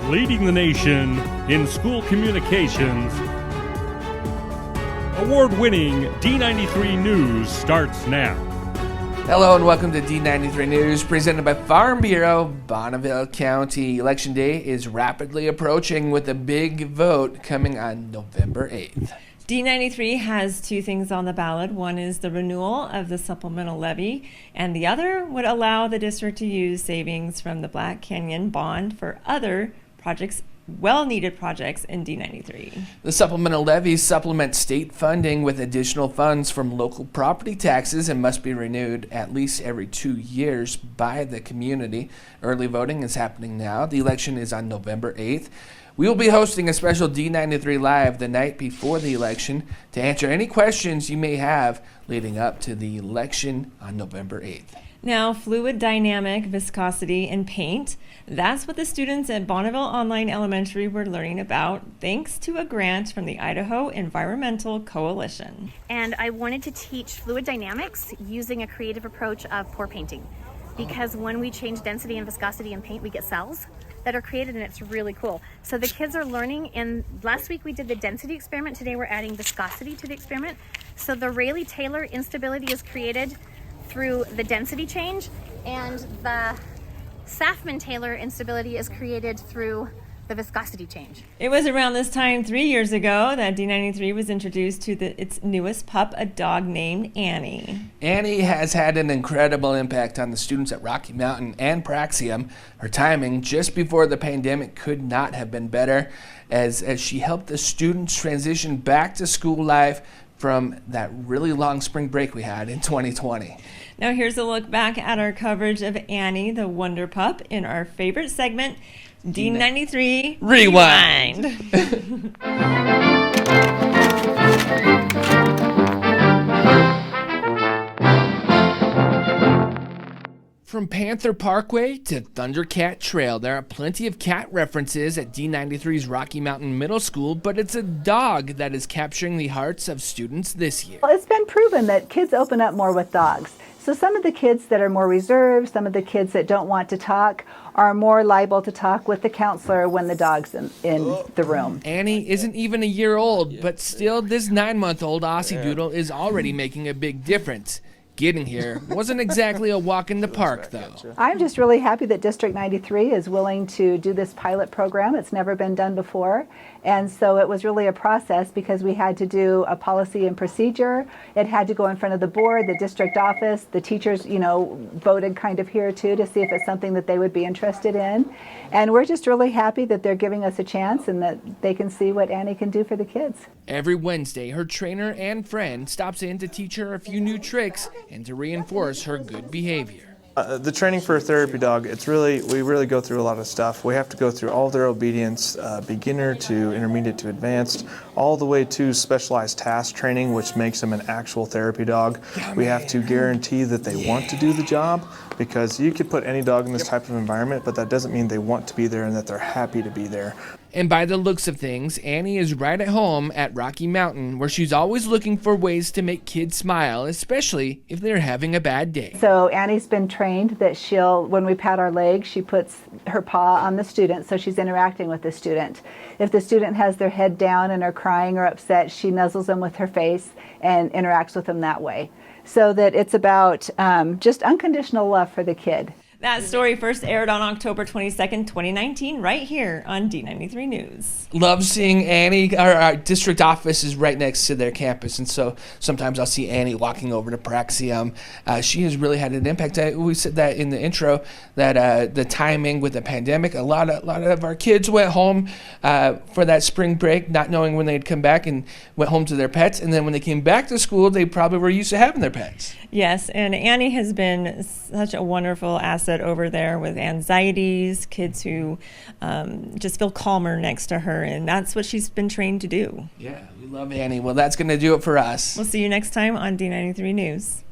leading the nation in school communications. Award-winning D93 News starts now. Hello and welcome to D93 News, presented by Farm Bureau, Bonneville County. Election Day is rapidly approaching with a big vote coming on November 8th. D93 has two things on the ballot. One is the renewal of the supplemental levy, and the other would allow the district to use savings from the Black Canyon bond for other projects, well-needed projects in D93. The supplemental levy supplements state funding with additional funds from local property taxes and must be renewed at least every 2 years by the community. Early voting is happening now. The election is on November 8th. We will be hosting a special D93 Live the night before the election to answer any questions you may have leading up to the election on November 8th. Now, fluid dynamic viscosity in paint, that's what the students at Bonneville Online Elementary were learning about thanks to a grant from the Idaho Environmental Coalition. And I wanted to teach fluid dynamics using a creative approach of pour painting, because when we change density and viscosity in paint, we get cells that are created, and it's really cool. So the kids are learning, and last week we did the density experiment. Today we're adding viscosity to the experiment. So the Rayleigh-Taylor instability is created through the density change, and the Safman-Taylor instability is created through the viscosity change. It was around this time 3 years ago that D93 was introduced to its newest pup, a dog named Annie. Annie has had an incredible impact on the students at Rocky Mountain and Praxium. Her timing just before the pandemic could not have been better, as she helped the students transition back to school life from that really long spring break we had in 2020. Now here's a look back at our coverage of Annie, the Wonder Pup, in our favorite segment, D93 Rewind. From Panther Parkway to Thundercat Trail, there are plenty of cat references at D93's Rocky Mountain Middle School, but it's a dog that is capturing the hearts of students this year. Well, it's been proven that kids open up more with dogs. So some of the kids that are more reserved, some of the kids that don't want to talk, are more liable to talk with the counselor when the dog's in the room. Annie isn't even a year old, but still this 9-month-old Aussie Doodle is already making a big difference. Getting here wasn't exactly a walk in the park, though. I'm just really happy that District 93 is willing to do this pilot program. It's never been done before. And so it was really a process because we had to do a policy and procedure. It had to go in front of the board, the district office. The teachers, voted kind of here too to see if it's something that they would be interested in. And we're just really happy that they're giving us a chance and that they can see what Annie can do for the kids. Every Wednesday, her trainer and friend stops in to teach her a few new tricks and to reinforce her good behavior. The training for a therapy dog, we really go through a lot of stuff. We have to go through all their obedience, beginner to intermediate to advanced, all the way to specialized task training, which makes them an actual therapy dog. We have to guarantee that they want to do the job, because you could put any dog in this type of environment, but that doesn't mean they want to be there and that they're happy to be there. And by the looks of things, Annie is right at home at Rocky Mountain, where she's always looking for ways to make kids smile, especially if they're having a bad day. So Annie's been trained that when we pat our leg, she puts her paw on the student, so she's interacting with the student. If the student has their head down and are crying or upset, she nuzzles them with her face and interacts with them that way. So that it's about just unconditional love for the kid. That story first aired on October 22nd, 2019, right here on D93 News. Love seeing Annie. Our district office is right next to their campus, and so sometimes I'll see Annie walking over to Praxium. She has really had an impact. We said that in the intro, that the timing with the pandemic, a lot of our kids went home for that spring break, not knowing when they'd come back, and went home to their pets, and then when they came back to school, they probably were used to having their pets. Yes, and Annie has been such a wonderful asset over there with anxieties, kids who just feel calmer next to her, and that's what she's been trained to do. Yeah, we love Annie. Well, that's going to do it for us. We'll see you next time on D93 News.